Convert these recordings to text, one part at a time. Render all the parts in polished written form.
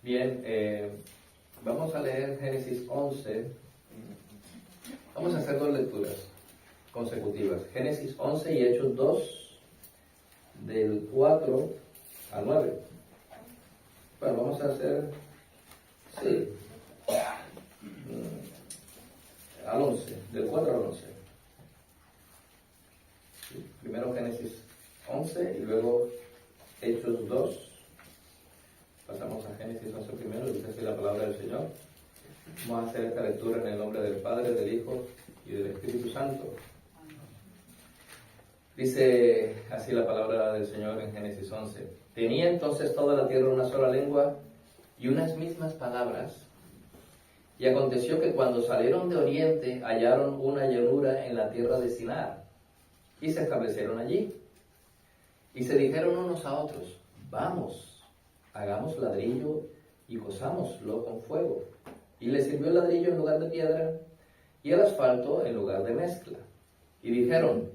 Bien, vamos a leer Génesis 11. Vamos a hacer dos lecturas consecutivas. Génesis 11 y Hechos 2, del 4 al 9. Bueno, vamos a hacer, sí, al 11, del 4 al 11. Sí, primero Génesis 11 y luego Hechos 2. Pasamos a Génesis 11 primero, dice así la palabra del Señor. Vamos a hacer esta lectura en el nombre del Padre, del Hijo y del Espíritu Santo. Dice así la palabra del Señor en Génesis 11. Tenía entonces toda la tierra una sola lengua y unas mismas palabras. Y aconteció que cuando salieron de oriente hallaron una llanura en la tierra de Sinar y se establecieron allí. Y se dijeron unos a otros, vamos, hagamos ladrillo y cosámoslo con fuego. Y les sirvió el ladrillo en lugar de piedra y el asfalto en lugar de mezcla. Y dijeron,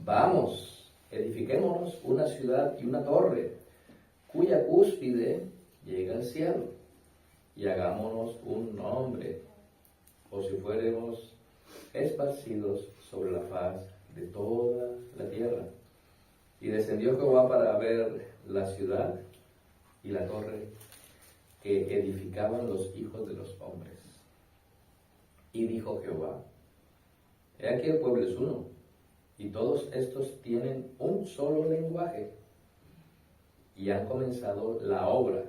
vamos, edifiquémonos una ciudad y una torre, cuya cúspide llega al cielo, y hagámonos un nombre, o si fuéramos esparcidos sobre la faz de toda la tierra. Y descendió Jehová para ver la ciudad y la torre que edificaban los hijos de los hombres. Y dijo Jehová, he aquí el pueblo es uno, y todos estos tienen un solo lenguaje, y han comenzado la obra,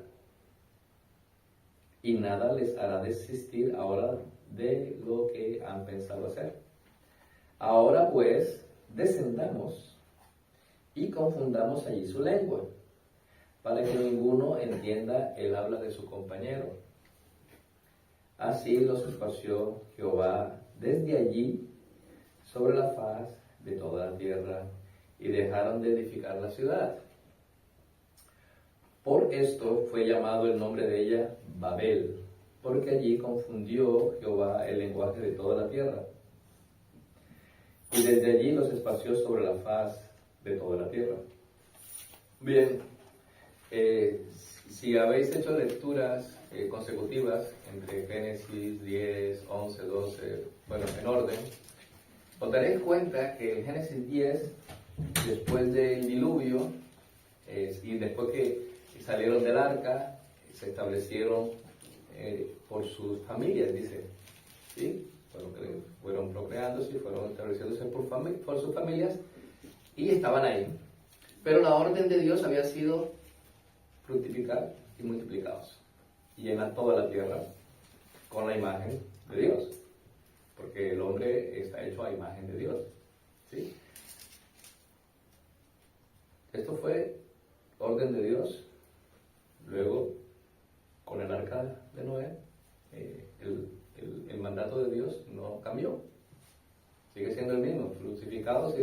y nada les hará desistir ahora de lo que han pensado hacer. Ahora pues, descendamos y confundamos allí su lengua, para que ninguno entienda el habla de su compañero. Así los esparció Jehová desde allí sobre la faz de toda la tierra, y dejaron de edificar la ciudad. Por esto fue llamado el nombre de ella Babel, porque allí confundió Jehová el lenguaje de toda la tierra. Y desde allí los esparció sobre la faz de toda la tierra. Bien, si habéis hecho lecturas consecutivas entre Génesis 10, 11, 12, bueno, en orden, os daréis cuenta que en Génesis 10, después del diluvio, y después que salieron del arca, se establecieron por sus familias, dice, ¿sí? Fueron procreándose, fueron estableciéndose por sus familias, y estaban ahí. Pero la orden de Dios había sido fructificar y multiplicados, y llenar toda la tierra con la imagen de Dios, porque el hombre está hecho a imagen de Dios, ¿sí? Esto fue orden de Dios. Luego, con el arca de Noé, el mandato de Dios no cambió, sigue siendo el mismo: fructificados y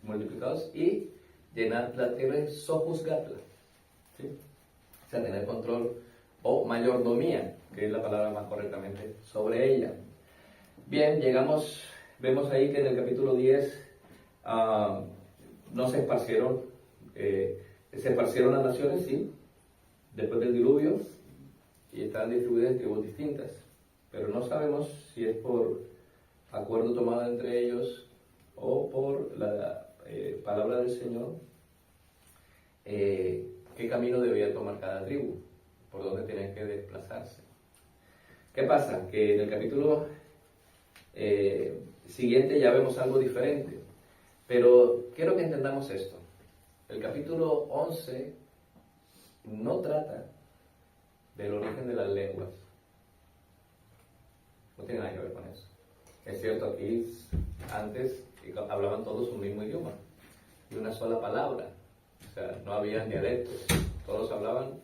multiplicados y llenar la tierra, sojuzgarla, ¿sí? O sea, tener control o mayordomía, que es la palabra más correctamente, sobre ella. Bien, vemos ahí que en el capítulo 10 no se esparcieron las naciones, sí, después del diluvio, y están distribuidas en tribus distintas, pero no sabemos si es por acuerdo tomado entre ellos o por la palabra del Señor, qué camino debía tomar cada tribu, por dónde tenían que desplazarse. ¿Qué pasa? Que en el capítulo siguiente ya vemos algo diferente, pero quiero que entendamos esto. El capítulo 11 no trata del origen de las lenguas, no tiene nada que ver con eso. Es cierto, aquí antes hablaban todos un mismo idioma y una sola palabra, o sea, no había dialectos, todos hablaban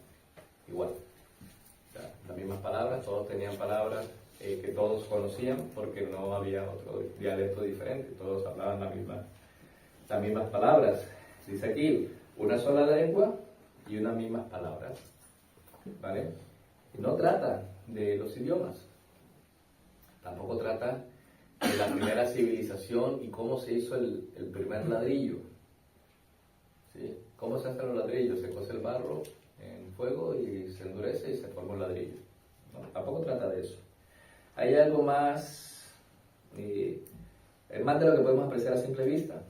igual, o sea, las mismas palabras, todos tenían palabras que todos conocían, porque no había otro dialecto diferente, todos hablaban las mismas palabras. Dice aquí, una sola lengua y unas mismas palabras, ¿vale? Y no trata de los idiomas, tampoco trata de la primera civilización y cómo se hizo el primer ladrillo, ¿sí? ¿Cómo se hacen los ladrillos? Se cose el barro en fuego y se endurece y se forma un ladrillo. No, tampoco trata de eso. Hay algo más, más de lo que podemos apreciar a simple vista.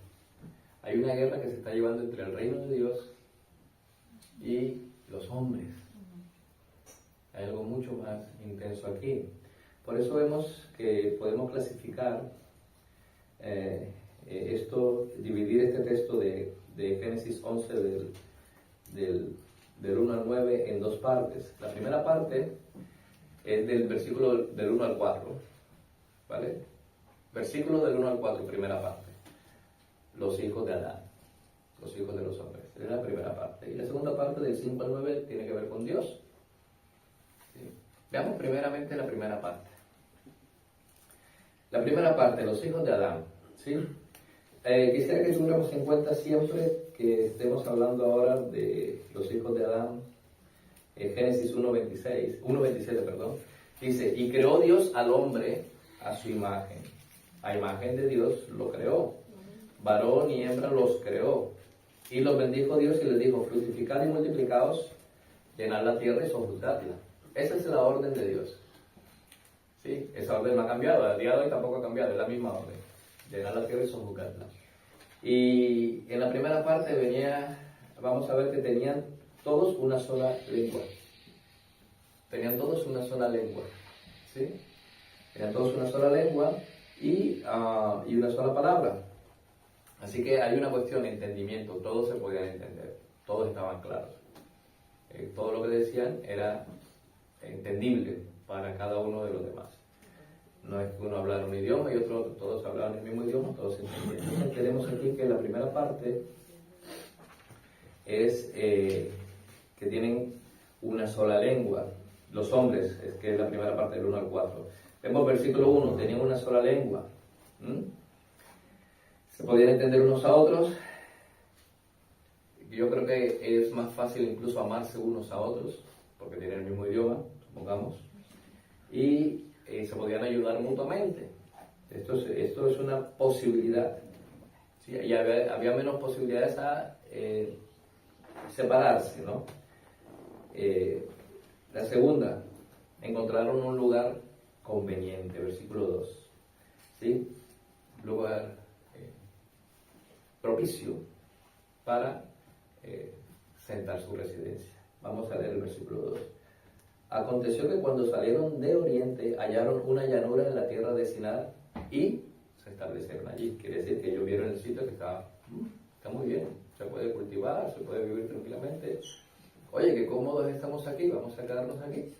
Hay una guerra que se está llevando entre el reino de Dios y los hombres. Hay algo mucho más intenso aquí. Por eso vemos que podemos clasificar dividir este texto de Génesis 11 del 1 al 9 en dos partes. La primera parte es del versículo del 1 al 4, ¿vale? Versículo del 1 al 4, primera parte. Los hijos de Adán, los hijos de los hombres. Es la primera parte. Y la segunda parte, del 5 al 9, tiene que ver con Dios. ¿Sí? Veamos primeramente la primera parte. La primera parte, los hijos de Adán. ¿Sí? Quisiera que tuviéramos en cuenta siempre que estemos hablando ahora de los hijos de Adán. Génesis 1.27, perdón. Dice, y creó Dios al hombre a su imagen. A imagen de Dios lo creó. Varón y hembra los creó. Y los bendijo Dios y les dijo, fructificad y multiplicaos, llenad la tierra y sojuzgadla. Esa es la orden de Dios. ¿Sí? Esa orden no ha cambiado, a día de hoy tampoco ha cambiado, es la misma orden. Llenar la tierra y sojuzgarla. Y en la primera parte vamos a ver que tenían todos una sola lengua. Tenían todos una sola lengua. ¿Sí? Tenían todos una sola lengua y una sola palabra. Así que hay una cuestión de entendimiento, todos se podían entender, todos estaban claros. Todo lo que decían era entendible para cada uno de los demás. No es que uno hablara un idioma y todos hablaban el mismo idioma, todos se entendían. Entonces tenemos aquí que la primera parte es que tienen una sola lengua. Los hombres, es que es la primera parte del 1 al 4. Vemos versículo 1, tenían una sola lengua. Se podían entender unos a otros. Yo creo que es más fácil incluso amarse unos a otros, porque tienen el mismo idioma, supongamos. Y se podían ayudar mutuamente. Esto es una posibilidad. ¿Sí? Y había menos posibilidades a separarse, ¿no? La segunda, encontraron un lugar conveniente, versículo 2. ¿Sí? Lugar propicio para sentar su residencia. Vamos a leer el versículo 2. Aconteció que cuando salieron de oriente hallaron una llanura en la tierra de Sinar y se establecieron allí. Quiere decir que ellos vieron el sitio que está muy bien, se puede cultivar, se puede vivir tranquilamente. Oye, qué cómodos estamos aquí, vamos a quedarnos aquí.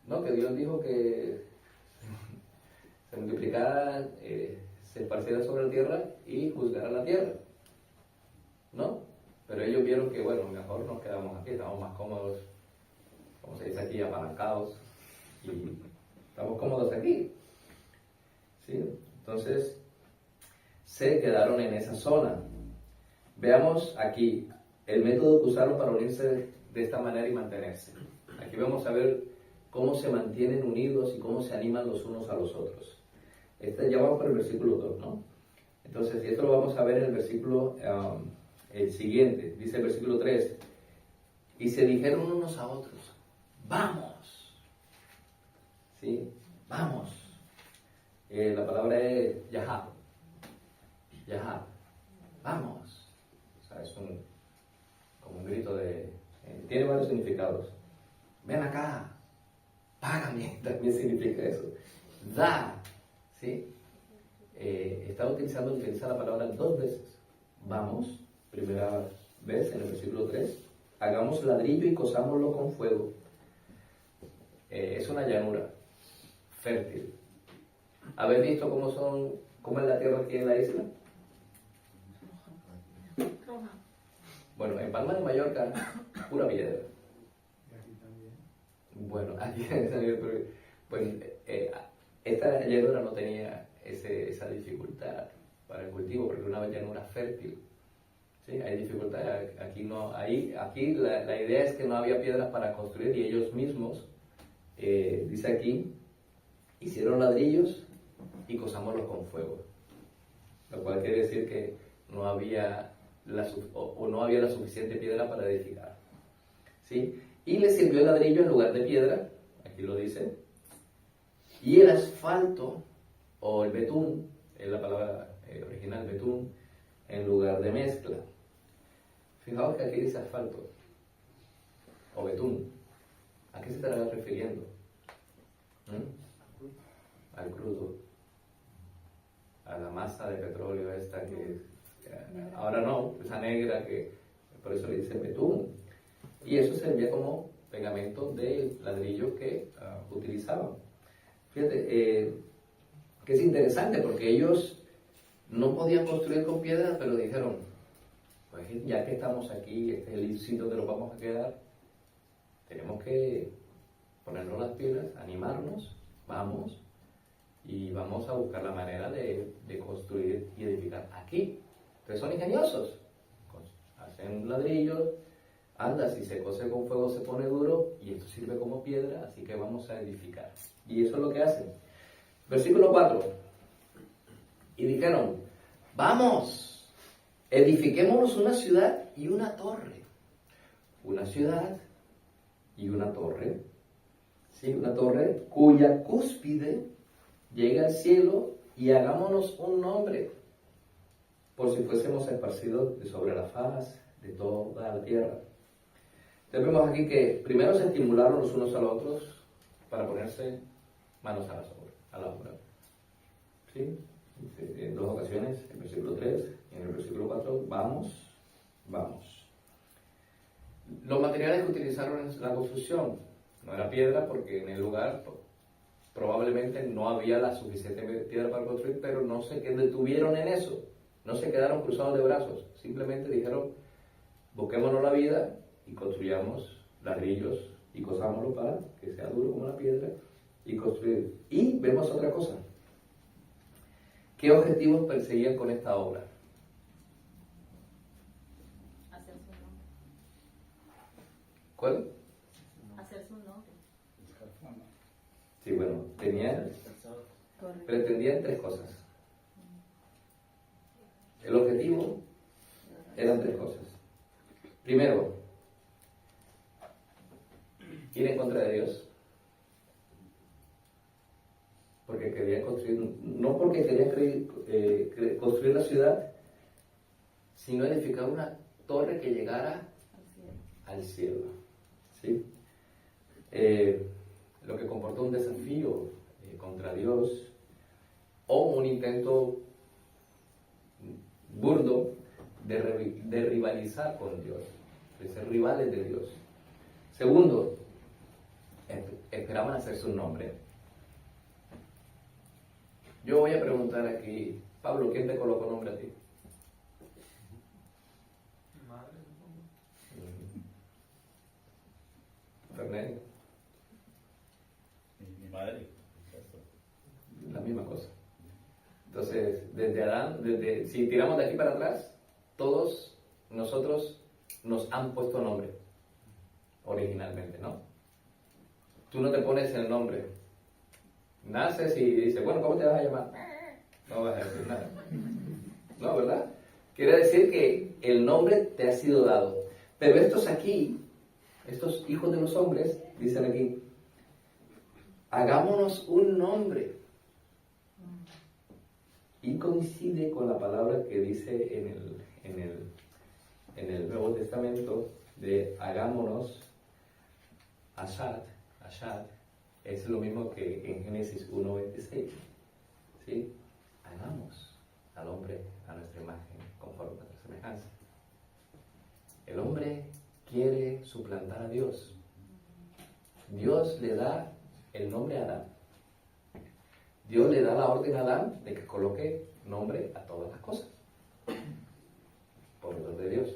No, que Dios dijo que se multiplicara, se esparciera sobre la tierra y juzgara la tierra. ¿No? Pero ellos vieron que, bueno, mejor nos quedamos aquí, estamos más cómodos, como se dice aquí, apalancados, y estamos cómodos aquí. ¿Sí? Entonces, se quedaron en esa zona. Veamos aquí el método que usaron para unirse de esta manera y mantenerse. Aquí vamos a ver cómo se mantienen unidos y cómo se animan los unos a los otros. Ya vamos por el versículo 2, ¿no? Entonces, esto lo vamos a ver en el versículo el siguiente. Dice el versículo 3. Y se dijeron unos a otros, ¡vamos! ¿Sí? ¡Vamos! La palabra es yahab. Yahab. ¡Vamos! O sea, es como un grito de... tiene varios significados. Ven acá. Págame. También significa eso. Da. ¿Sí? Utiliza la palabra dos veces. Vamos. Primera vez en el versículo 3. Hagamos ladrillo y cosámoslo con fuego. Es una llanura fértil. ¿Habéis visto cómo es la tierra aquí en la isla? Bueno, en Palma de Mallorca, pura piedra. Bueno, aquí pues, esta llanura no tenía esa dificultad para el cultivo, porque era una llanura fértil. ¿Sí? Hay dificultad, aquí no, aquí la idea es que no había piedras para construir y ellos mismos, dice aquí, hicieron ladrillos y cosámoslos con fuego, lo cual quiere decir que no había la suficiente piedra para edificar. ¿sí? Y le sirvió el ladrillo en lugar de piedra, aquí lo dice, y el asfalto, o el betún, es la palabra original, betún, en lugar de mezcla. Fijaos que aquí dice asfalto, o betún. ¿A qué se estará refiriendo? Al crudo, a la masa de petróleo esta que ahora no, esa negra que por eso le dice betún. Y eso servía como pegamento del ladrillo que utilizaban. Fíjate, que es interesante porque ellos no podían construir con piedra, pero dijeron, pues ya que estamos aquí, este es el sitio donde nos vamos a quedar, tenemos que ponernos las pilas, animarnos, vamos, y vamos a buscar la manera de construir y edificar aquí. Entonces son ingeniosos, hacen ladrillos, anda, si se cose con fuego se pone duro, y esto sirve como piedra, así que vamos a edificar. Y eso es lo que hacen. Versículo 4. Y dijeron, vamos, edifiquémonos una ciudad y una torre. Una ciudad y una torre. Sí, una torre cuya cúspide llega al cielo, y hagámonos un nombre, por si fuésemos esparcidos de sobre la faz de toda la tierra. Entonces vemos aquí que primero se estimularon los unos a los otros para ponerse manos a la obra. ¿Sí? En dos ocasiones, en el versículo 3 y en el versículo 4, vamos. Los materiales que utilizaron en la construcción no era piedra, porque en el lugar probablemente no había la suficiente piedra para construir, pero no se detuvieron en eso, no se quedaron cruzados de brazos, simplemente dijeron, busquémonos la vida y construyamos ladrillos y cosámoslo para que sea duro como la piedra y construir. Y vemos otra cosa. ¿Qué objetivos perseguían con esta obra? Hacer su nombre. ¿Cuál? Hacer su nombre. Sí, bueno, pretendían tres cosas. El objetivo eran tres cosas. Primero, ir en contra de Dios, porque querían construir, no porque querían construir la ciudad, sino edificar una torre que llegara al cielo. ¿Sí? Lo que comportó un desafío contra Dios, o un intento burdo de rivalizar con Dios, de ser rivales de Dios. Segundo, esperaban hacerse un nombre. Yo voy a preguntar aquí, Pablo, ¿quién te colocó nombre a ti? Madre. Fernando. Mi madre. La misma cosa. Entonces, desde Adán, si tiramos de aquí para atrás, todos nosotros nos han puesto nombre originalmente, ¿no? Tú no te pones el nombre. Naces y dices, bueno, ¿cómo te vas a llamar? No vas a decir nada. No, ¿verdad? Quiere decir que el nombre te ha sido dado. Pero estos aquí, estos hijos de los hombres, dicen aquí, hagámonos un nombre. Y coincide con la palabra que dice en el Nuevo Testamento de hagámonos, ashad, es lo mismo que en Génesis 1:26, ¿sí? Hagamos al hombre a nuestra imagen, conforme a nuestra semejanza. El hombre quiere suplantar a Dios. Dios le da el nombre a Adán. Dios le da la orden a Adán de que coloque nombre a todas las cosas, por orden de Dios.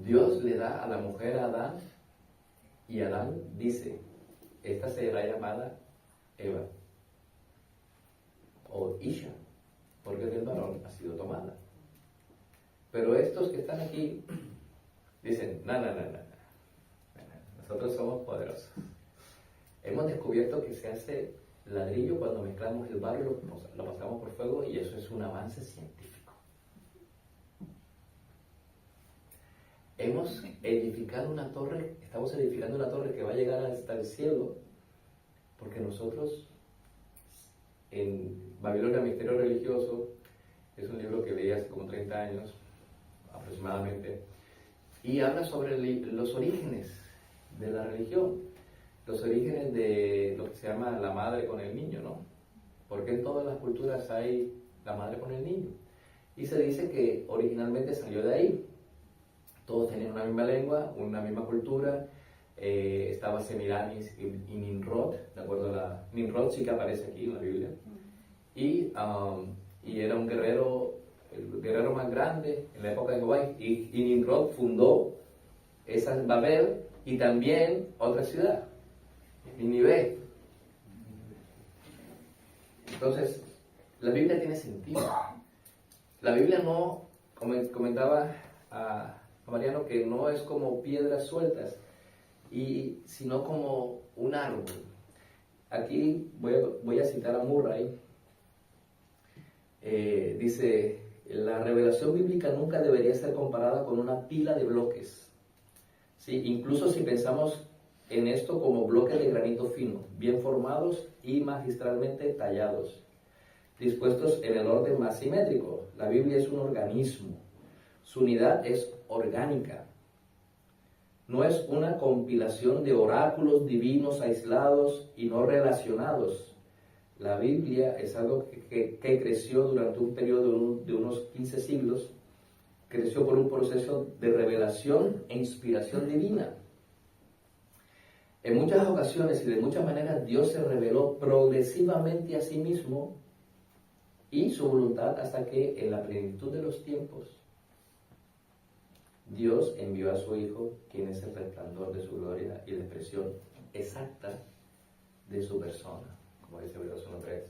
Dios le da a la mujer a Adán, y Adán dice, esta será llamada Eva, o Isha, porque del varón ha sido tomada. Pero estos que están aquí dicen, no, nosotros somos poderosos. Hemos descubierto que se hace ladrillo cuando mezclamos el barro y lo pasamos por fuego, y eso es un avance científico. hemos edificado una torre, estamos edificando una torre que va a llegar hasta el cielo, porque nosotros, en Babilonia, Misterio Religioso, es un libro que leí hace como 30 años aproximadamente, y habla sobre los orígenes de la religión, los orígenes de lo que se llama la madre con el niño, ¿no? Porque en todas las culturas hay la madre con el niño. Y se dice que originalmente salió de ahí. Todos tenían una misma lengua, una misma cultura. Estaba Semiramis y Nimrod, de acuerdo a la... Nimrod sí que aparece aquí en la Biblia. Y era un guerrero, el guerrero más grande en la época de Jehová. Y Nimrod fundó esa Babel y también otra ciudad, Nínive. Entonces, la Biblia tiene sentido. La Biblia no, como comentaba a Mariano, que no es como piedras sueltas, sino como un árbol. Aquí voy a citar a Murray. Dice, la revelación bíblica nunca debería ser comparada con una pila de bloques. ¿Sí? Incluso si pensamos en esto como bloques de granito fino, bien formados y magistralmente tallados, dispuestos en el orden más simétrico. La Biblia es un organismo. Su unidad es orgánica. No es una compilación de oráculos divinos aislados y no relacionados. La Biblia es algo que creció durante un periodo de unos 15 siglos, creció por un proceso de revelación e inspiración divina. En muchas ocasiones y de muchas maneras Dios se reveló progresivamente a sí mismo y su voluntad hasta que en la plenitud de los tiempos Dios envió a su Hijo, quien es el resplandor de su gloria y la expresión exacta de su persona, como dice Hebreos 1:3.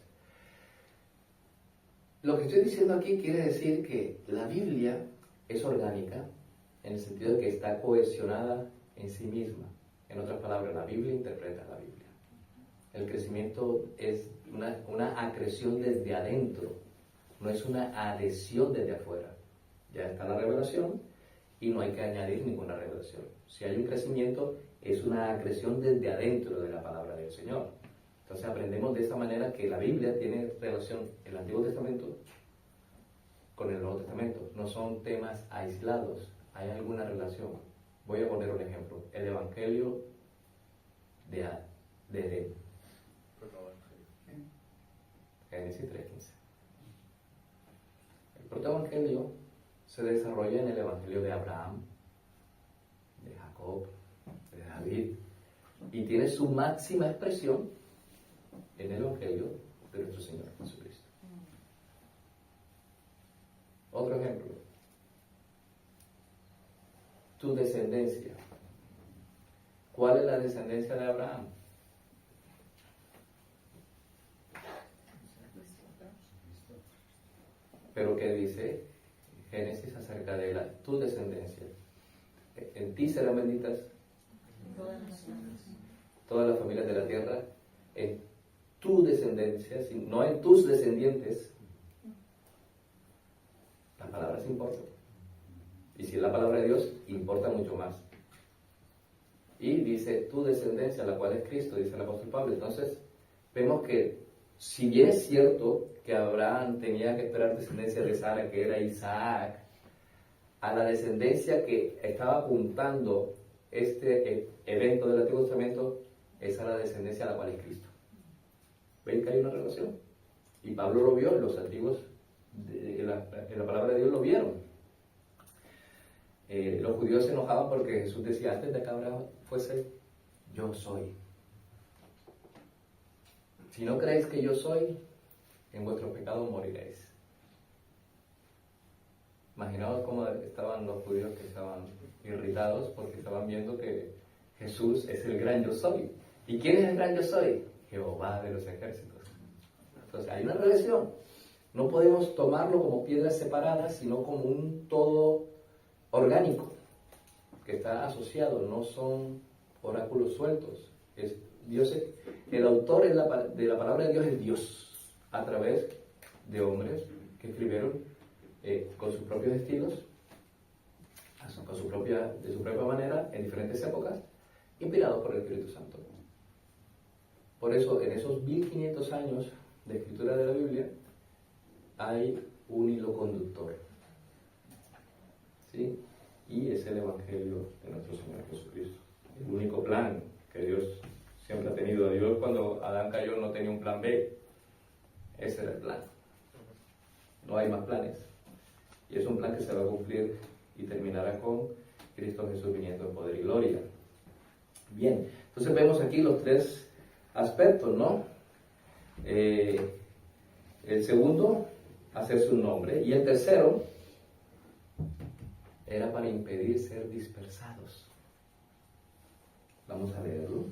Lo que estoy diciendo aquí quiere decir que la Biblia es orgánica, en el sentido de que está cohesionada en sí misma. En otras palabras, la Biblia interpreta la Biblia. El crecimiento es una acreción desde adentro, no es una adhesión desde afuera. Ya está la revelación y no hay que añadir ninguna revelación. Si hay un crecimiento, es una acreción desde adentro de la palabra del Señor. Entonces aprendemos de esta manera que la Biblia tiene relación, el Antiguo Testamento con el Nuevo Testamento. No son temas aislados, hay alguna relación. Voy a poner un ejemplo. El Evangelio de Edén. Génesis 3:15. El protoevangelio se desarrolla en el Evangelio de Abraham, de Jacob, de David, y tiene su máxima expresión en el Evangelio de nuestro Señor Jesucristo. Otro ejemplo. Tu descendencia. ¿Cuál es la descendencia de Abraham? Pero ¿qué dice Génesis acerca de tu descendencia? En ti serán benditas todas las familias de la tierra. En tu descendencia, no en tus descendientes. Las palabras importan. Y si es la palabra de Dios, importa mucho más. Y dice tu descendencia, la cual es Cristo, dice el apóstol Pablo. Entonces, vemos que si bien es cierto que Abraham tenía que esperar descendencia de Sara, que era Isaac, a la descendencia que estaba apuntando este evento del Antiguo Testamento, es a la descendencia a la cual es Cristo. ¿Ven que hay una relación? Y Pablo lo vio, los antiguos en la palabra de Dios lo vieron. Los judíos se enojaban porque Jesús decía, antes de que Abraham fuese, yo soy. Si no creéis que yo soy, en vuestros pecados moriréis. Imaginaos cómo estaban los judíos que estaban irritados porque estaban viendo que Jesús es el gran yo soy. ¿Y quién es el gran yo soy? Jehová de los ejércitos. Entonces hay una relación. No podemos tomarlo como piedras separadas, sino como un todo orgánico que está asociado, no son oráculos sueltos. El autor de la palabra de Dios es Dios, a través de hombres que escribieron con sus propios estilos, a de su propia manera, en diferentes épocas, inspirado por el Espíritu Santo. Por eso, en esos 1500 años de escritura de la Biblia, hay un hilo conductor, ¿sí? Y es el Evangelio de nuestro Señor Jesucristo. El único plan que Dios siempre ha tenido. Dios, cuando Adán cayó, no tenía un plan B. Ese era el plan. No hay más planes. Y es un plan que se va a cumplir y terminará con Cristo Jesús viniendo en poder y gloria. Bien, entonces vemos aquí los tres aspectos, ¿no? El segundo, hacerse un nombre. Y el tercero, era para impedir ser dispersados. Vamos a leerlo.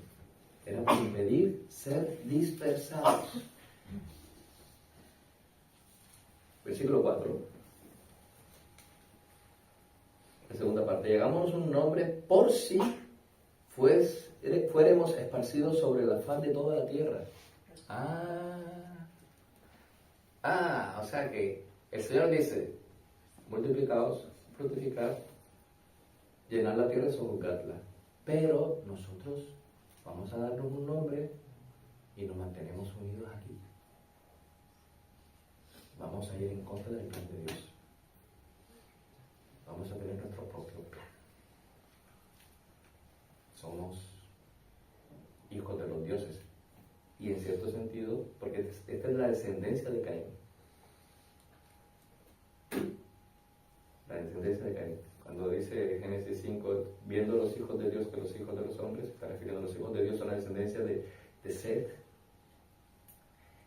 Era para impedir ser dispersados. Versículo 4. La segunda parte. Llegamos a un nombre por si fuéramos esparcidos sobre la faz de toda la tierra. O sea que el Señor dice, multiplicaos, fructificar, llenar la tierra y sojuzgarla. Pero nosotros vamos a darnos un nombre y nos mantenemos unidos aquí. Vamos a ir en contra del plan de Dios. Vamos a tener nuestro propio plan. Somos hijos de los dioses. Y en cierto sentido, porque esta es la descendencia de Caín. La descendencia de Caín. Cuando dice Génesis 5, viendo los hijos de Dios que los hijos de los hombres, está refiriendo a los hijos de Dios son la descendencia de Set.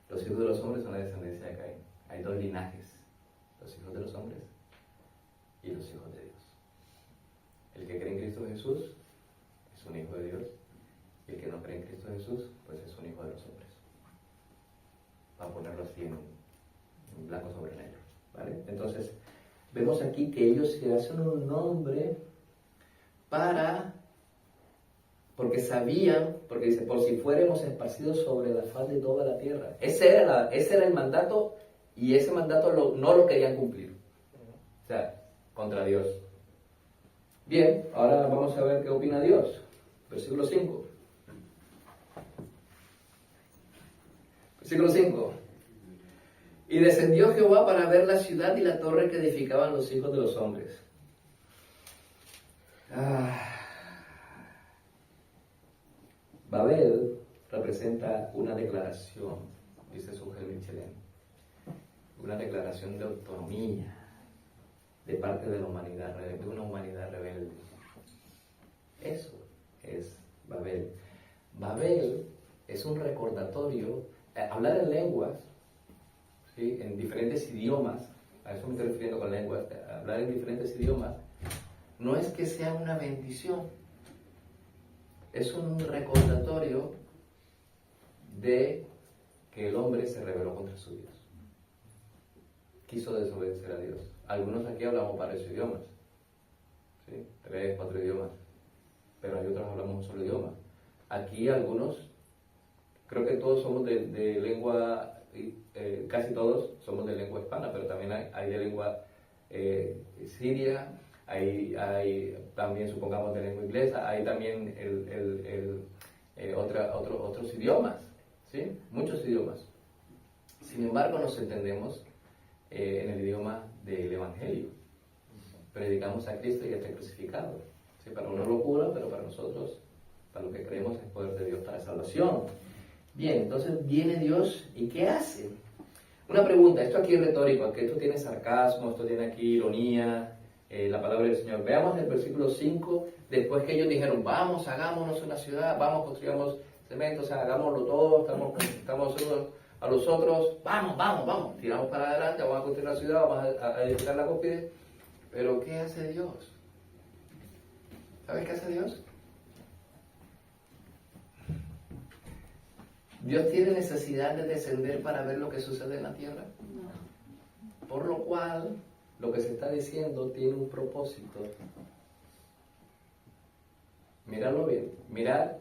Los hijos de los hombres son la descendencia de Caín. Hay dos linajes, los hijos de los hombres y los hijos de Dios. El que cree en Cristo Jesús es un hijo de Dios, y el que no cree en Cristo Jesús, pues es un hijo de los hombres. Para ponerlo así en blanco sobre negro, ¿vale? Entonces, vemos aquí que ellos se hacen un nombre porque sabían, porque dice, por si fuéramos esparcidos sobre la faz de toda la tierra. Ese era el mandato, y ese mandato no lo querían cumplir. O sea, contra Dios. Bien, ahora vamos a ver qué opina Dios. Versículo 5. Versículo 5. Y descendió Jehová para ver la ciudad y la torre que edificaban los hijos de los hombres. Babel representa una declaración, dice Sungel Michelin, una declaración de autonomía de parte de la humanidad, de una humanidad rebelde. Eso es Babel. Babel es un recordatorio, hablar en lenguas, ¿sí? En diferentes idiomas, a eso me estoy refiriendo con lenguas, hablar en diferentes idiomas, no es que sea una bendición, es un recordatorio de que el hombre se rebeló contra su Dios. Quiso desobedecer a Dios. Algunos aquí hablamos varios idiomas, ¿sí? 3, 4 idiomas, pero hay otros que hablamos un solo idioma. Aquí algunos, creo que todos somos de lengua, casi todos somos de lengua hispana, pero también hay de lengua siria, hay también, supongamos, de lengua inglesa, hay también otros idiomas, ¿sí? Muchos idiomas. Sin embargo, nos entendemos en el idioma del Evangelio. Predicamos a Cristo y a este crucificado. ¿Sí? Para uno locura, pero para nosotros, para lo que creemos, es poder de Dios para salvación. Bien, entonces viene Dios, ¿y qué hace? Una pregunta, esto aquí es retórico, aquí esto tiene sarcasmo, esto tiene aquí ironía, la palabra del Señor. Veamos el versículo 5, después que ellos dijeron, vamos, hagámonos una ciudad, vamos, construyamos cemento, o sea, hagámoslo todo, estamos unos a los otros, vamos, tiramos para adelante, vamos a construir la ciudad, vamos a edificar la cúspide. Pero ¿qué hace Dios? ¿Sabes qué hace Dios? ¿Dios tiene necesidad de descender para ver lo que sucede en la tierra? No. Por lo cual, lo que se está diciendo tiene un propósito. Miradlo bien, mirad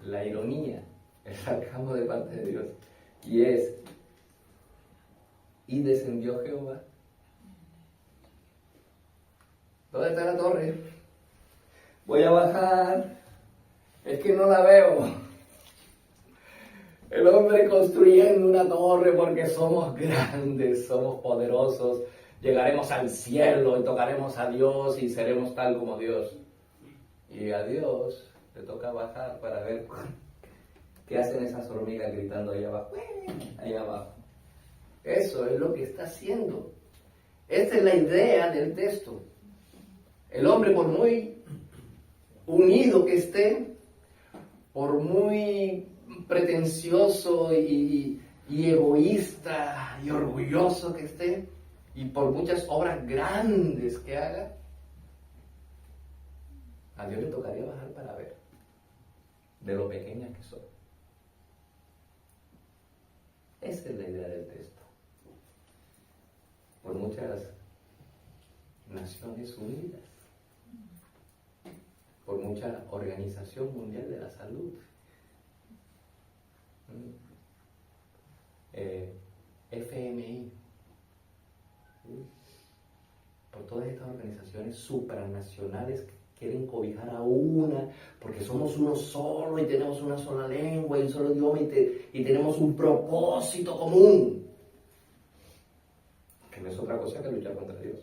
la ironía, el sarcasmo de parte de Dios. Y es, y descendió Jehová. ¿Dónde está la torre? Voy a bajar. Es que no la veo. El hombre construyendo una torre porque somos grandes, somos poderosos, llegaremos al cielo y tocaremos a Dios y seremos tal como Dios. Y a Dios le toca bajar para ver qué hacen esas hormigas gritando ahí abajo. Ahí abajo. Eso es lo que está haciendo. Esta es la idea del texto. El hombre, por muy unido que esté, por muy pretencioso y egoísta y orgulloso que esté, y por muchas obras grandes que haga, a Dios le tocaría bajar para ver de lo pequeñas que son. Esa es la idea del texto. Por muchas Naciones Unidas, por mucha Organización Mundial de la Salud, FMI, por todas estas organizaciones supranacionales que quieren cobijar a una, porque somos uno solo y tenemos una sola lengua y un solo idioma y tenemos un propósito común, que no es otra cosa que luchar contra Dios.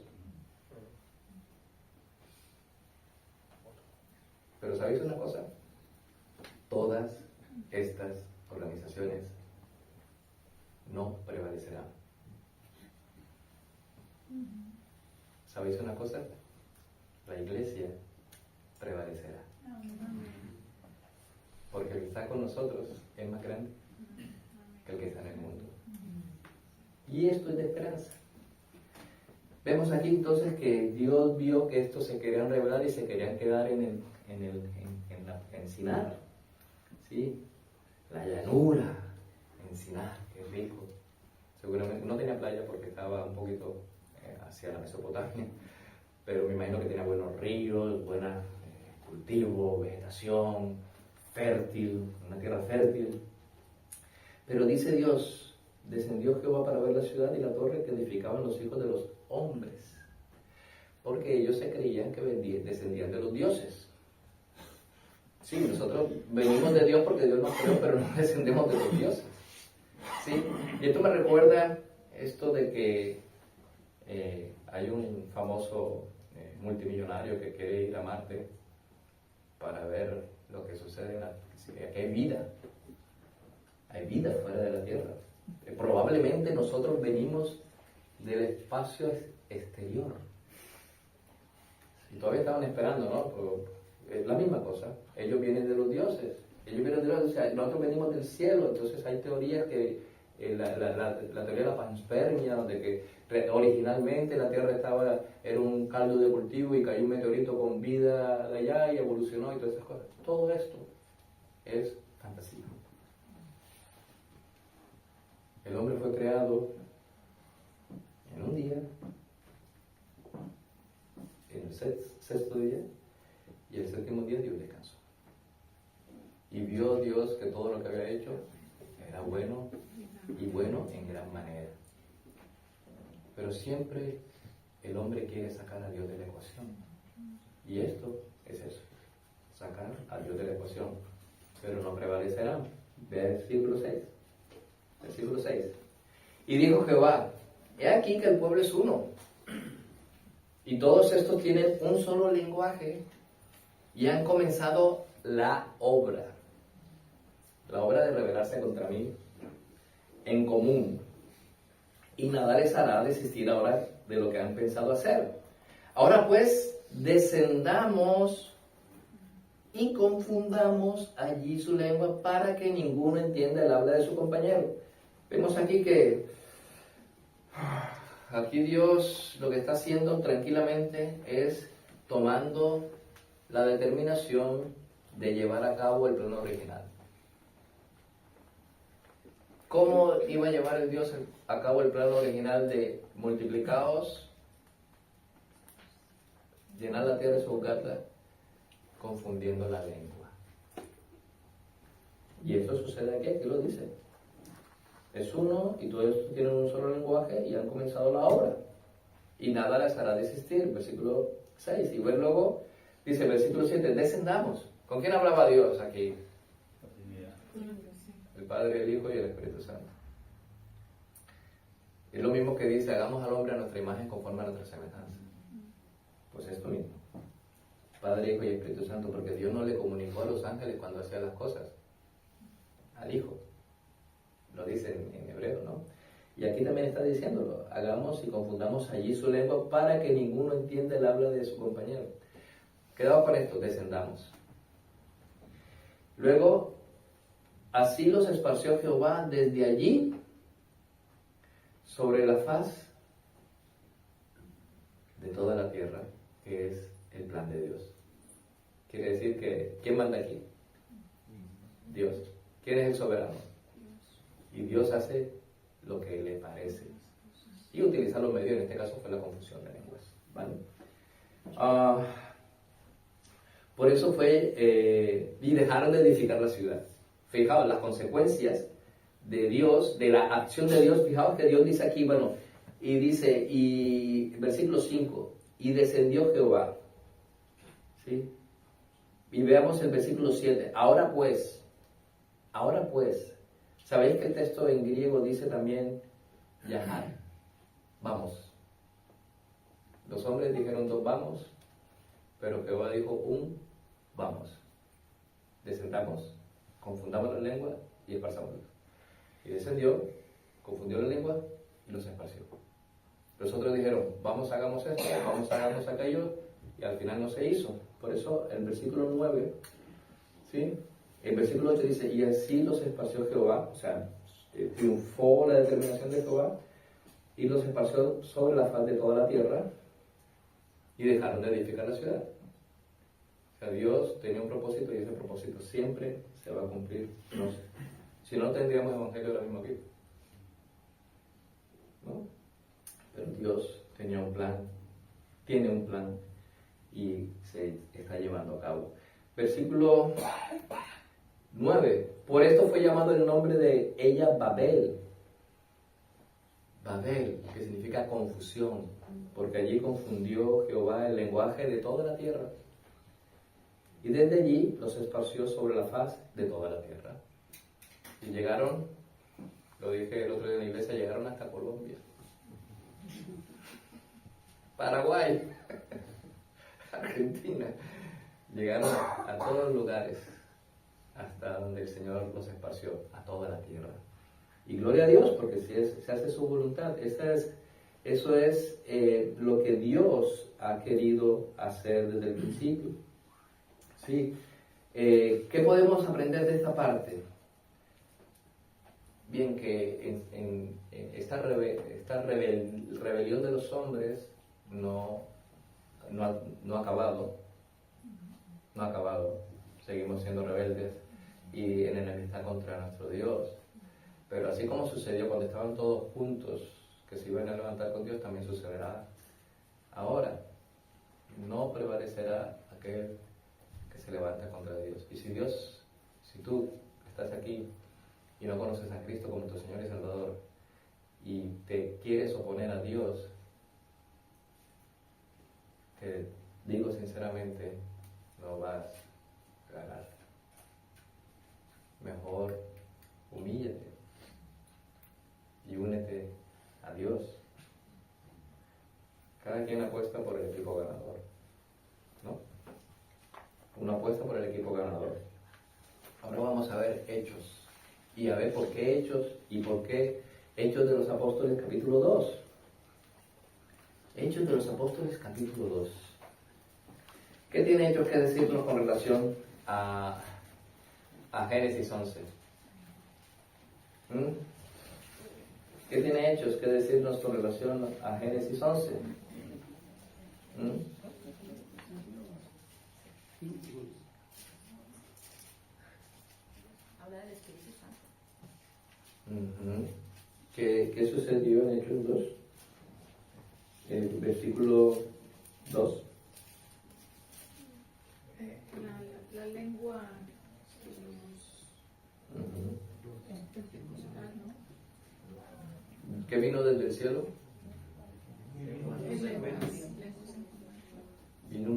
Pero ¿sabéis una cosa? Todas estas organizaciones no prevalecerán. ¿Sabéis una cosa? La iglesia prevalecerá. Porque el que está con nosotros es más grande que el que está en el mundo. Y esto es de esperanza. Vemos aquí entonces que Dios vio que estos se querían rebelar y se querían quedar en Sinar, ¿sí? La llanura en Sinar, qué rico. Seguramente no tenía playa porque estaba un poquito hacia la Mesopotamia, pero me imagino que tenía buenos ríos, buena cultivo, vegetación, fértil, una tierra fértil. Pero dice Dios, descendió Jehová para ver la ciudad y la torre que edificaban los hijos de los hombres, porque ellos se creían que descendían de los dioses. Sí, nosotros venimos de Dios porque Dios nos creó, pero no descendemos de los dioses. ¿Sí? Y esto me recuerda esto de que hay un famoso multimillonario que quiere ir a Marte para ver lo que sucede que hay vida fuera de la Tierra. Probablemente nosotros venimos del espacio exterior. Y todavía estaban esperando, ¿no? Pero es la misma cosa. Ellos vienen de los dioses. O sea, nosotros venimos del cielo. Entonces hay teorías que la teoría de la panspermia, donde que originalmente la Tierra era un caldo de cultivo y cayó un meteorito con vida de allá y evolucionó y todas esas cosas. Todo esto es fantasía. El hombre fue creado en un día, en el sexto día, y el séptimo día Dios descansó. Y vio Dios que todo lo que había hecho era bueno y bueno en gran manera. Pero siempre el hombre quiere sacar a Dios de la ecuación. Y esto es eso, sacar a Dios de la ecuación. Pero no prevalecerán. Ve al versículo 6. Versículo 6. Y dijo Jehová, he aquí que el pueblo es uno. Y todos estos tienen un solo lenguaje y han comenzado la obra de rebelarse contra mí en común. Y nada les hará desistir ahora de lo que han pensado hacer. Ahora pues, descendamos y confundamos allí su lengua para que ninguno entienda el habla de su compañero. Vemos aquí que aquí Dios lo que está haciendo tranquilamente es tomando la determinación de llevar a cabo el plan original. ¿Cómo iba a llevar el Dios a cabo el plan original de multiplicaos, llenar la tierra y sojuzgarla? Confundiendo la lengua. Y eso sucede aquí lo dice. Es uno y todos estos tienen un solo lenguaje y han comenzado la obra. y nada les hará desistir. Versículo 6. Y luego dice, versículo 7, descendamos. ¿Con quién hablaba Dios aquí? El Padre, el Hijo y el Espíritu Santo. Es lo mismo que dice, hagamos al hombre a nuestra imagen conforme a nuestra semejanza. Pues esto mismo. Padre, Hijo y Espíritu Santo, porque Dios no le comunicó a los ángeles cuando hacía las cosas. Al Hijo. Lo dice en hebreo, ¿no? Y aquí también está diciéndolo, hagamos y confundamos allí su lengua para que ninguno entienda el habla de su compañero. Quedado con esto, descendamos. Luego, así los esparció Jehová desde allí sobre la faz de toda la tierra, que es el plan de Dios. Quiere decir que, ¿quién manda aquí? Dios. ¿Quién es el soberano? Y Dios hace lo que le parece. Y utiliza los medios, en este caso fue la confusión de lenguas. ¿Vale? Por eso fue, y dejaron de edificar la ciudad. Fijaos, las consecuencias de Dios, de la acción de Dios, fijaos que Dios dice aquí, bueno, y dice, y versículo 5, y descendió Jehová. ¿Sí? Y veamos el versículo 7, ahora pues, ¿sabéis que el texto en griego dice también, yahar, vamos? Los hombres dijeron dos vamos, pero Jehová dijo un vamos. Descendamos, confundamos la lengua y esparzámosla. Y descendió, confundió la lengua y los esparció. Los otros dijeron, vamos, hagamos esto, vamos, hagamos aquello, y al final no se hizo. Por eso el versículo 9, ¿sí? El versículo 8 dice, y así los esparció Jehová, o sea, triunfó la determinación de Jehová, y los esparció sobre la faz de toda la tierra, y dejaron de edificar la ciudad. O sea, Dios tenía un propósito, y ese propósito siempre se va a cumplir. No sé. Si no, tendríamos evangelio ahora mismo aquí, ¿no? Pero Dios tenía un plan, tiene un plan, y se está llevando a cabo. Versículo 9. Por esto fue llamado el nombre de ella Babel. Babel, que significa confusión, porque allí confundió Jehová el lenguaje de toda la tierra. Y desde allí los esparció sobre la faz de toda la tierra. Y llegaron, lo dije el otro día en la iglesia, llegaron hasta Colombia, Paraguay, Argentina. Llegaron a todos los lugares hasta donde el Señor los esparció, a toda la tierra. Y gloria a Dios, porque se hace su voluntad. Eso es lo que Dios ha querido hacer desde el principio. ¿Sí? ¿Qué podemos aprender de esta parte? Bien, que en esta rebelión de los hombres no ha acabado. No ha acabado. Seguimos siendo rebeldes y en enemistad contra nuestro Dios. Pero así como sucedió cuando estaban todos juntos, que se iban a levantar con Dios, también sucederá ahora. No prevalecerá aquel que se levanta contra Dios. Y si tú estás aquí y no conoces a Cristo como tu Señor y Salvador, y te quieres oponer a Dios, te digo sinceramente, no vas a ganar. Mejor humíllate y únete a Dios. Cada quien apuesta por el equipo ganador, ¿no? Uno apuesta por el equipo ganador. Ahora vamos a ver Hechos. Y a ver por qué Hechos y por qué Hechos de los Apóstoles capítulo 2. Hechos de los Apóstoles capítulo 2. ¿Qué tiene Hechos que decirnos con relación a Génesis 11? ¿Qué tiene Hechos que decirnos con relación a Génesis 11? Habla del Espíritu Santo. ¿Qué sucedió en Hechos 2? El versículo 2. La lengua ¿Qué vino desde el cielo? el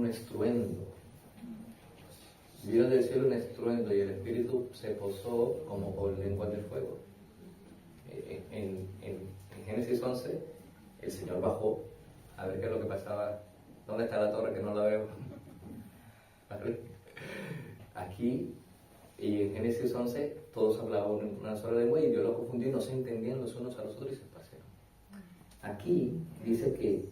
estruendo. Vino del cielo un estruendo y el Espíritu se posó como por lenguas de fuego. En Génesis 11, el Señor bajó a ver qué es lo que pasaba. ¿Dónde está la torre que no la veo? ¿Vale? Aquí, y en Génesis 11, todos hablaban una sola lengua y Dios los confundió y no se entendían los unos a los otros y se esparcieron. Aquí dice que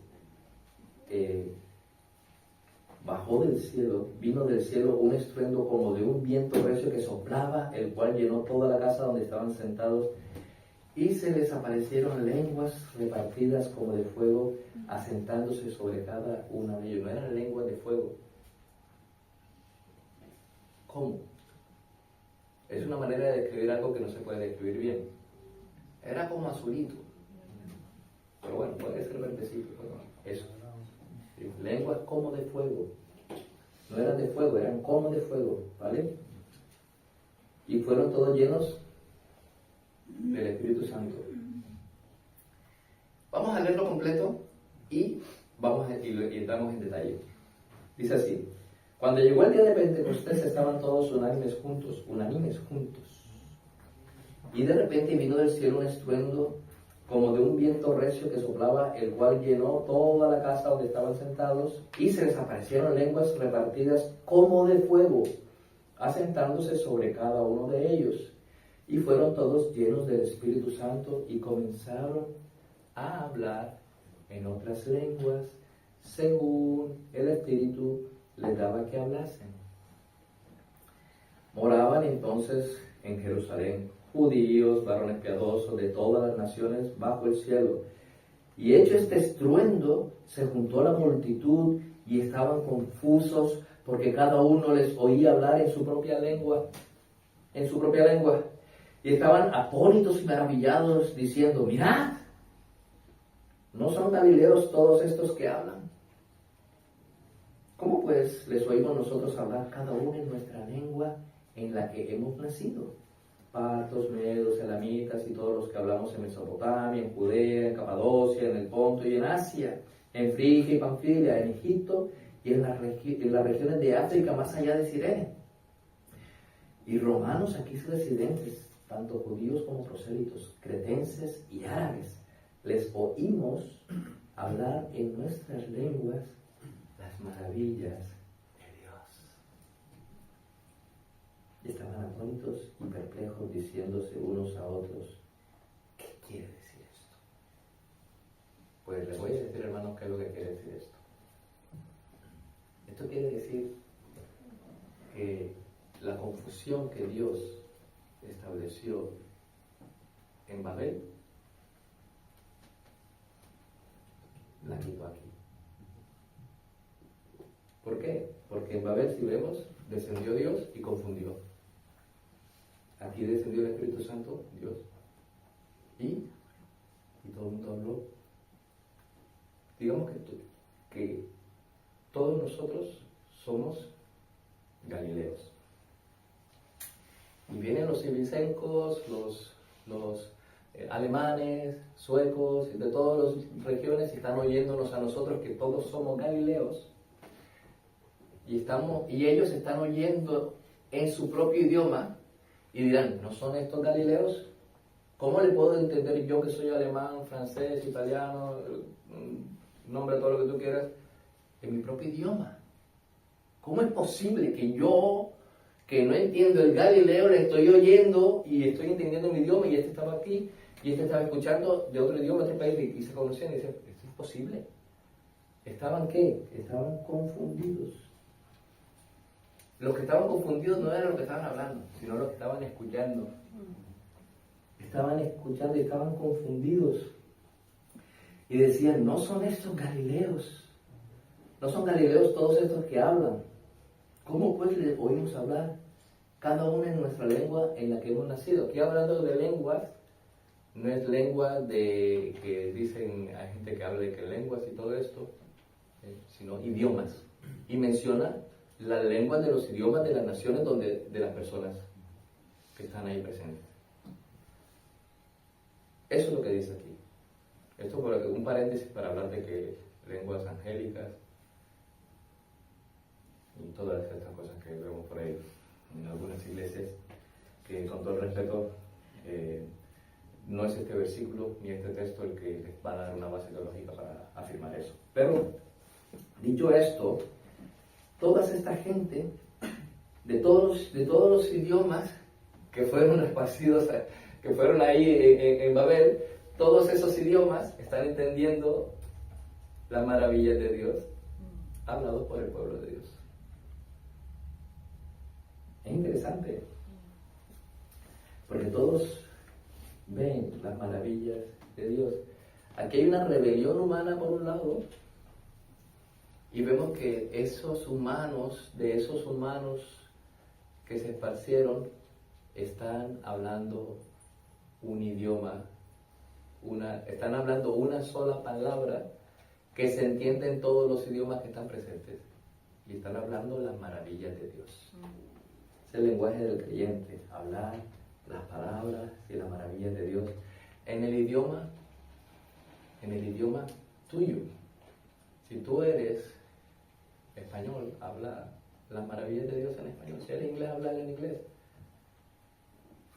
bajó del cielo, vino del cielo un estruendo como de un viento recio que soplaba, el cual llenó toda la casa donde estaban sentados, y se les aparecieron lenguas repartidas como de fuego, asentándose sobre cada una de ellos. No eran lenguas de fuego. ¿Cómo? Es una manera de describir algo que no se puede describir bien. Era como azulito. Pero bueno, puede ser verdecito. Bueno, eso. Sí, lenguas como de fuego. No eran de fuego, eran como de fuego, ¿vale? Y fueron todos llenos del Espíritu Santo. Vamos a leerlo completo y entramos en detalle. Dice así: cuando llegó el día de Pentecostés estaban todos unánimes juntos, y de repente vino del cielo un estruendo como de un viento recio que soplaba, el cual llenó toda la casa donde estaban sentados, y se les aparecieron lenguas repartidas como de fuego, asentándose sobre cada uno de ellos. Y fueron todos llenos del Espíritu Santo y comenzaron a hablar en otras lenguas, según el Espíritu les daba que hablasen. Moraban entonces en Jerusalén judíos, varones piadosos de todas las naciones bajo el cielo. Y hecho este estruendo, se juntó la multitud y estaban confusos, porque cada uno les oía hablar en su propia lengua. Y estaban atónitos y maravillados, diciendo: mirad, ¿no son galileos todos estos que hablan? ¿Cómo pues les oímos nosotros hablar cada uno en nuestra lengua en la que hemos nacido? Partos, medos, elamitas y todos los que hablamos en Mesopotamia, en Judea, en Capadocia, en el Ponto y en Asia, en Frigia y Panfilia, en Egipto y en las regiones de África más allá de Cirene. Y romanos aquí residentes, tanto judíos como prosélitos, cretenses y árabes, les oímos hablar en nuestras lenguas las maravillas de Dios. Y estaban atónitos y perplejos, diciéndose unos a otros: ¿qué quiere decir esto? Pues les voy a decir, hermanos, qué es lo que quiere decir esto. Esto quiere decir que la confusión que Dios estableció en Babel la quitó aquí. ¿Por qué? Porque en Babel, si vemos, descendió Dios y confundió. Aquí descendió el Espíritu Santo, Dios, y todo el mundo habló. Digamos que todos nosotros somos galileos. Y vienen los civisencos, los alemanes, suecos, de todas las regiones, y están oyéndonos a nosotros que todos somos galileos. Y ellos están oyendo en su propio idioma y dirán: ¿no son estos galileos? ¿Cómo le puedo entender yo, que soy alemán, francés, italiano, nombre todo lo que tú quieras, en mi propio idioma? ¿Cómo es posible que yo, que no entiendo el galileo, le estoy oyendo y estoy entendiendo mi idioma, y este estaba aquí y este estaba escuchando de otro idioma, de otro país, y se conocían y dicen: ¿esto es posible? ¿Estaban qué? Estaban confundidos. Los que estaban confundidos no eran los que estaban hablando, sino los que estaban escuchando. Estaban escuchando y estaban confundidos. Y decían: ¿no son estos galileos? ¿No son galileos todos estos que hablan? ¿Cómo pues les oímos hablar cada uno en nuestra lengua en la que hemos nacido? Aquí hablando de lenguas, no es lengua de que dicen, hay gente que habla de que lenguas y todo esto, sino idiomas. Y menciona las lenguas de los idiomas de las naciones de las personas que están ahí presentes. Eso es lo que dice aquí. Esto por un paréntesis para hablar de que lenguas angélicas, todas estas cosas que vemos por ahí en algunas iglesias, que con todo el respeto, no es este versículo ni este texto el que les va a dar una base teológica para afirmar eso. Pero, dicho esto, toda esta gente de todos los idiomas que fueron esparcidos, que fueron ahí en Babel, todos esos idiomas están entendiendo las maravillas de Dios hablados por el pueblo de Dios. Es interesante, porque todos ven las maravillas de Dios. Aquí hay una rebelión humana por un lado, y vemos que de esos humanos que se esparcieron, están hablando un idioma, están hablando una sola palabra que se entiende en todos los idiomas que están presentes, y están hablando las maravillas de Dios. Es el lenguaje del creyente, hablar las palabras y las maravillas de Dios en el idioma tuyo. Si tú eres español, habla las maravillas de Dios en español. Si eres inglés, habla en inglés.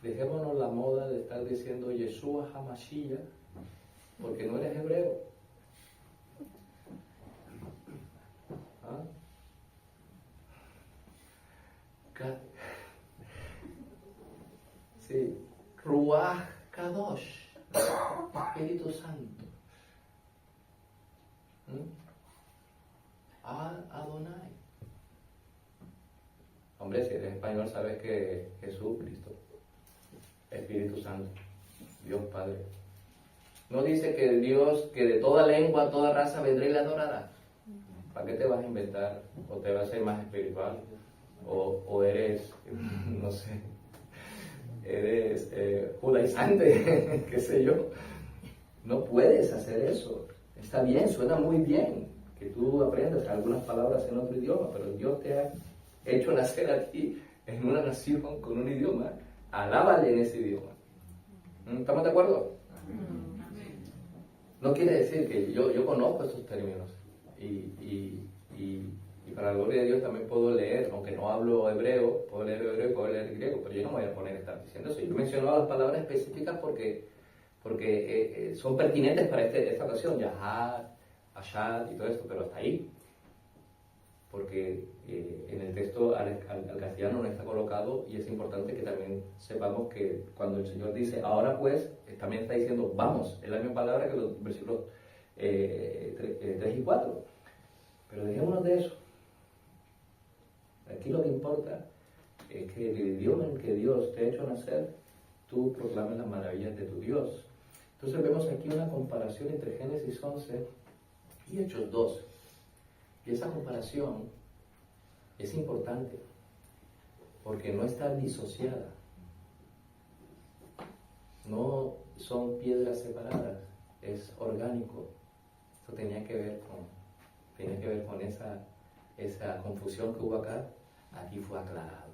Dejémonos la moda de estar diciendo Yeshua HaMashiach, porque no eres hebreo. ¿Ah? Sí, Ruach Kadosh, Espíritu Santo. Adonai. Hombre, si eres español sabes que Jesús, Cristo, Espíritu Santo, Dios Padre. No dice que Dios, que de toda lengua, toda raza vendrá y le adorará. ¿Para qué te vas a inventar? ¿O te vas a ser más espiritual? ¿O eres, no sé, eres judaizante, qué sé yo? No puedes hacer eso. Está bien, suena muy bien que tú aprendas algunas palabras en otro idioma, pero Dios te ha hecho nacer a ti en una nación con un idioma. Alábale en ese idioma. ¿Estamos de acuerdo? No quiere decir que yo conozco estos términos y para la gloria de Dios también puedo leer, aunque no hablo hebreo, puedo leer hebreo y puedo leer griego, pero yo no me voy a poner a estar diciendo eso. Yo he mencionado las palabras específicas porque son pertinentes para esta ocasión, Yahad, Ashad y todo esto, pero hasta ahí. Porque en el texto al castellano no está colocado, y es importante que también sepamos que cuando el Señor dice ahora pues, también está diciendo vamos, es la misma palabra que los versículos 3 y 4. Pero dejémonos de eso. Aquí lo que importa es que el idioma en que Dios te ha hecho nacer, tú proclames las maravillas de tu Dios. Entonces vemos aquí una comparación entre Génesis 11 y Hechos 2. Y esa comparación es importante porque no está disociada. No son piedras separadas, es orgánico. Esto tenía que ver con esa confusión que hubo acá, aquí fue aclarado.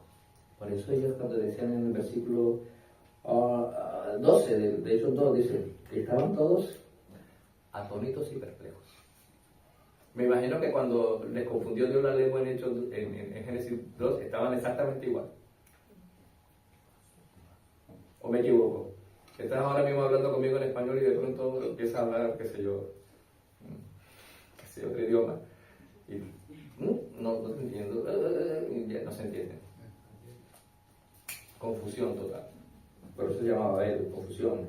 Por eso ellos cuando decían en el versículo 12 de Hechos 2, dice que estaban todos atónitos y perplejos. Me imagino que cuando les confundió Dios la lengua en Génesis 2, estaban exactamente igual. ¿O me equivoco? Estás ahora mismo hablando conmigo en español y de pronto empiezas a hablar, qué sé yo, otro idioma. Y no te entiendo, ya no se entiende. Confusión total. Por eso se llamaba él, confusión.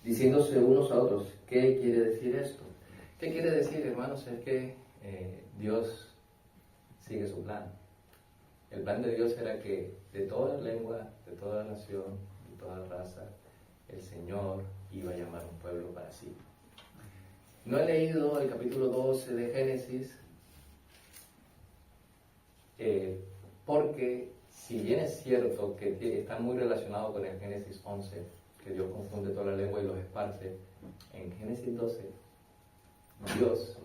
Diciéndose unos a otros, ¿qué quiere decir esto? ¿Qué quiere decir, hermanos? Es que Dios sigue su plan. El plan de Dios era que de toda lengua, de toda nación, de toda raza, el Señor iba a llamar un pueblo para sí. No he leído el capítulo 12 de Génesis porque si bien es cierto que está muy relacionado con el Génesis 11, que Dios confunde toda la lengua y los esparce, en Génesis 12 Dios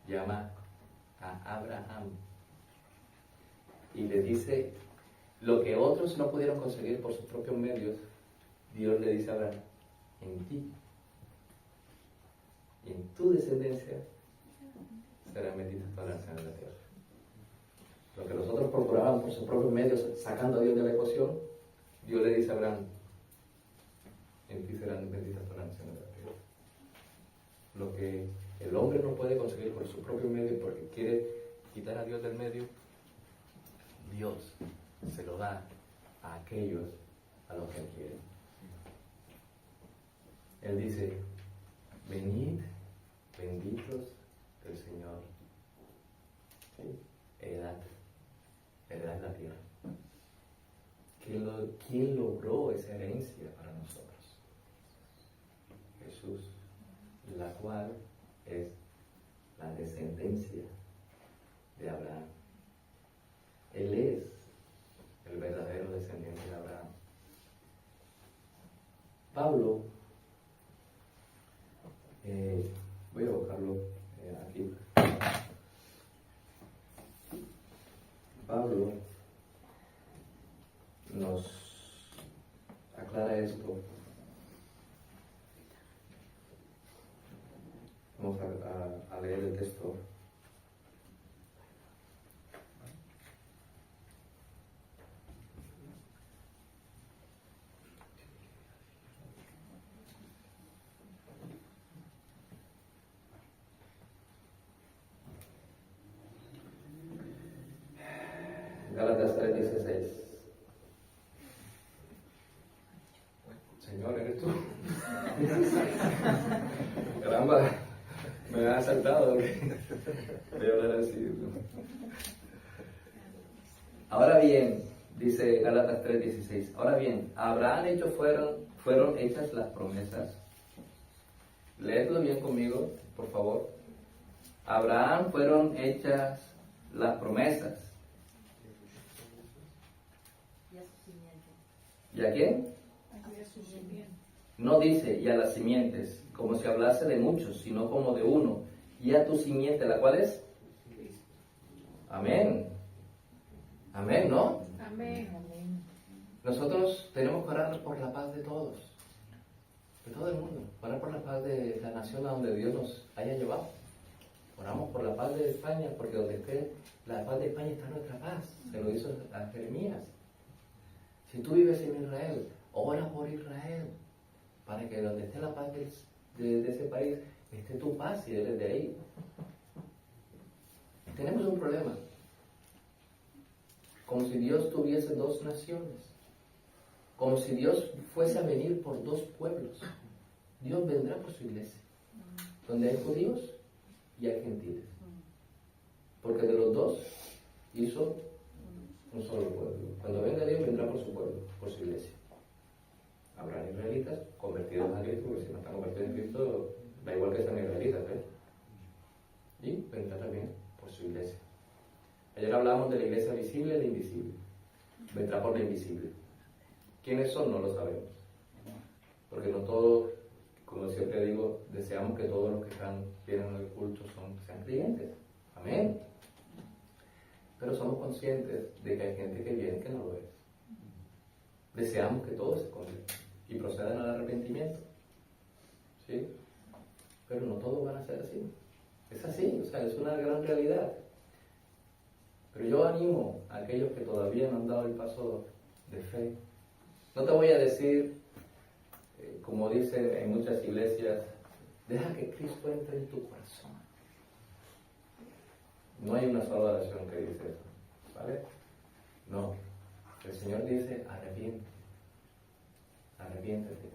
llama a Abraham y le dice lo que otros no pudieron conseguir por sus propios medios. Dios le dice a Abraham, en ti y en tu descendencia serán benditas todas las naciones de la tierra. lo que los otros procuraban por sus propios medios, sacando a Dios de la ecuación, Dios le dice a Abraham, en ti serán benditas todas las naciones de la tierra. Lo que el hombre no puede conseguir por sus propios medios porque quiere quitar a Dios del medio, Dios se lo da a aquellos a los que Él quiere. Él dice, venid, benditos del Señor. ¿Sí? Heredad la tierra. ¿Quién logró esa herencia para nosotros? Jesús, la cual es la descendencia de Abraham. Él es el verdadero descendiente de Abraham. Pablo, voy a buscarlo aquí. Pablo nos aclara esto. Vamos a leer el texto. Gálatas 3:16. Señor, ¿eres tú? Caramba, me ha saltado. Voy a hablar así, ¿no? Ahora bien, dice Gálatas 3:16. Ahora bien, a Abraham fueron hechas las promesas. Leedlo bien conmigo, por favor. A Abraham fueron hechas las promesas. ¿Y a quién? No dice, y a las simientes, como si hablase de muchos, sino como de uno. Y a tu simiente, ¿la cual es? Amén. Amén, ¿no? Amén. Nosotros tenemos que orar por la paz de todos, de todo el mundo. Orar por la paz de la nación a donde Dios nos haya llevado. Oramos por la paz de España, porque donde esté la paz de España está nuestra paz. Se lo hizo a Jeremías. Si tú vives en Israel, ora por Israel, para que donde esté la paz de ese país, esté tu paz y eres de ahí. Tenemos un problema. Como si Dios tuviese dos naciones. Como si Dios fuese a venir por dos pueblos. Dios vendrá por su iglesia, donde hay judíos y hay gentiles. Porque de los dos hizo un solo pueblo. Cuando venga Dios, vendrá por su pueblo, por su iglesia. Habrán israelitas convertidos a Cristo, porque si no están convertidos en Cristo, da igual que sean israelitas, ¿ves? Y vendrá también por su iglesia. Ayer hablábamos de la iglesia visible y la invisible. Vendrá por la invisible. ¿Quiénes son? No lo sabemos. Porque no todos, como siempre digo, deseamos que todos los que vienen al culto sean creyentes. Amén. Pero somos conscientes de que hay gente que viene que no lo es. Deseamos que todos se conviertan y procedan al arrepentimiento. ¿Sí? Pero no todos van a ser así. Es así, o sea, es una gran realidad. Pero yo animo a aquellos que todavía no han dado el paso de fe. No te voy a decir, como dicen en muchas iglesias, deja que Cristo entre en tu corazón. No hay una sola oración que dice eso, ¿vale? No. El Señor dice, arrepiéntete,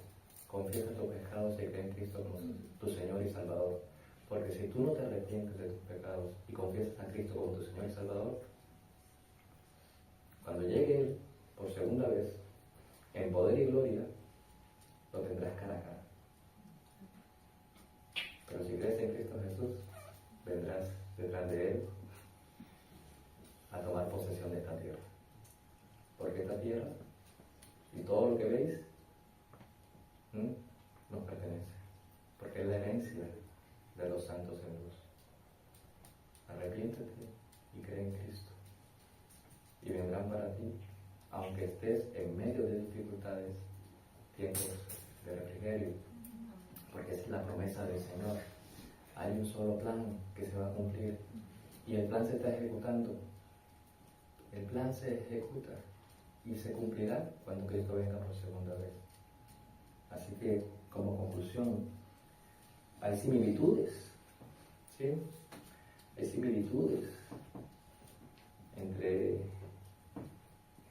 confiesa tus pecados y cree en Cristo como tu Señor y Salvador. Porque si tú no te arrepientes de tus pecados y confiesas a Cristo como tu Señor y Salvador, cuando llegue Él por segunda vez, en poder y gloria, lo tendrás cara a cara. Pero si crees en Cristo Jesús, vendrás detrás de Él a tomar posesión de esta tierra. Porque esta tierra y todo lo que veis nos pertenece. Porque es la herencia de los santos en luz. Arrepiéntete y cree en Cristo. Y vendrán para ti, aunque estés en medio de dificultades, tiempos de refrigerio. Porque esa es la promesa del Señor. Hay un solo plan que se va a cumplir. Y el plan se está ejecutando. El plan se ejecuta y se cumplirá cuando Cristo venga por segunda vez. Así que, como conclusión, hay similitudes, ¿sí? Hay similitudes entre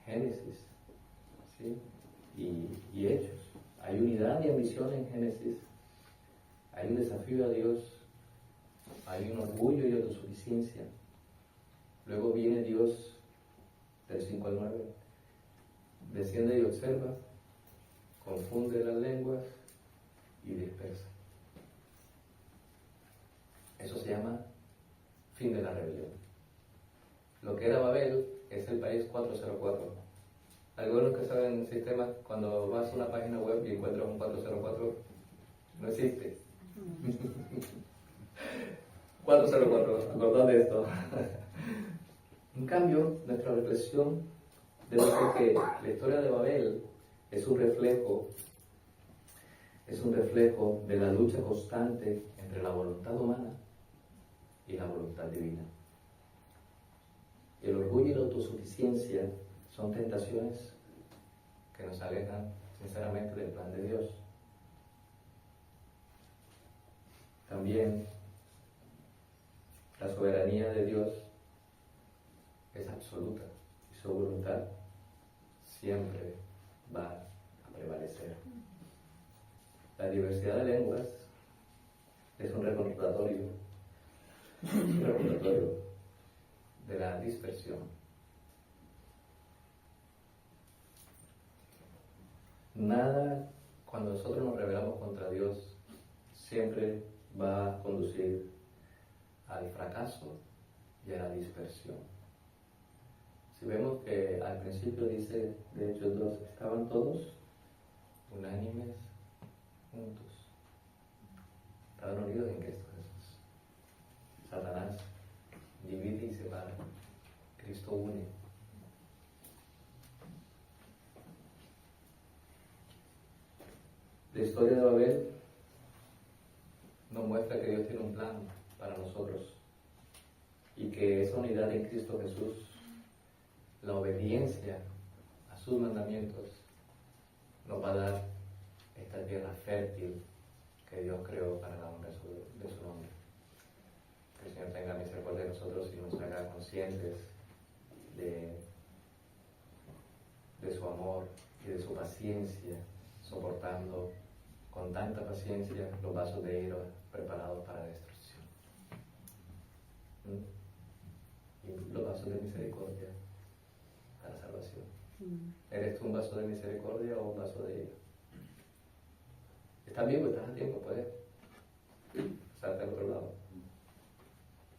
Génesis, ¿sí? y Hechos. Hay unidad y ambición en Génesis, hay un desafío a Dios, hay un orgullo y autosuficiencia. Luego viene Dios, del 5 al 9, desciende y observa, confunde las lenguas y dispersa. Eso se llama fin de la rebelión. Lo que era Babel es el país 404. Algunos que saben sistemas, cuando vas a una página web y encuentras un 404, no existe. 404, acordad de esto. En cambio, nuestra reflexión debe ser que la historia de Babel es un reflejo de la lucha constante entre la voluntad humana y la voluntad divina. El orgullo y la autosuficiencia son tentaciones que nos alejan sinceramente del plan de Dios. También la soberanía de Dios es absoluta y su voluntad siempre va a prevalecer. La diversidad de lenguas es un recordatorio de la dispersión. Nada, cuando nosotros nos rebelamos contra Dios, siempre va a conducir al fracaso y a la dispersión. Si vemos que al principio dice, de Hechos 2, estaban todos unánimes, juntos. Estaban unidos en Cristo Jesús. Satanás divide y separa. Cristo une. La historia de Babel nos muestra que Dios tiene un plan para nosotros y que esa unidad en Cristo Jesús, la obediencia a sus mandamientos, nos va a dar esta tierra fértil que Dios creó para la honra de su nombre. Que el Señor tenga misericordia de nosotros y nos haga conscientes de su amor y de su paciencia, soportando con tanta paciencia los vasos de ira preparados para destrucción. Y los vasos de misericordia para salvación. ¿Eres tú un vaso de misericordia o un vaso de ira? ¿Estás vivo? ¿Estás a tiempo? Puedes pasarte al otro lado.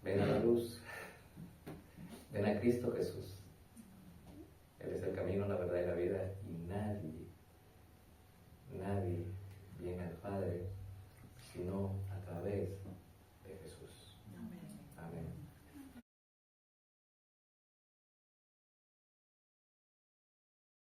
Ven a la luz. Ven a Cristo Jesús. Él es el camino, la verdad y la vida, y nadie viene al Padre sino a través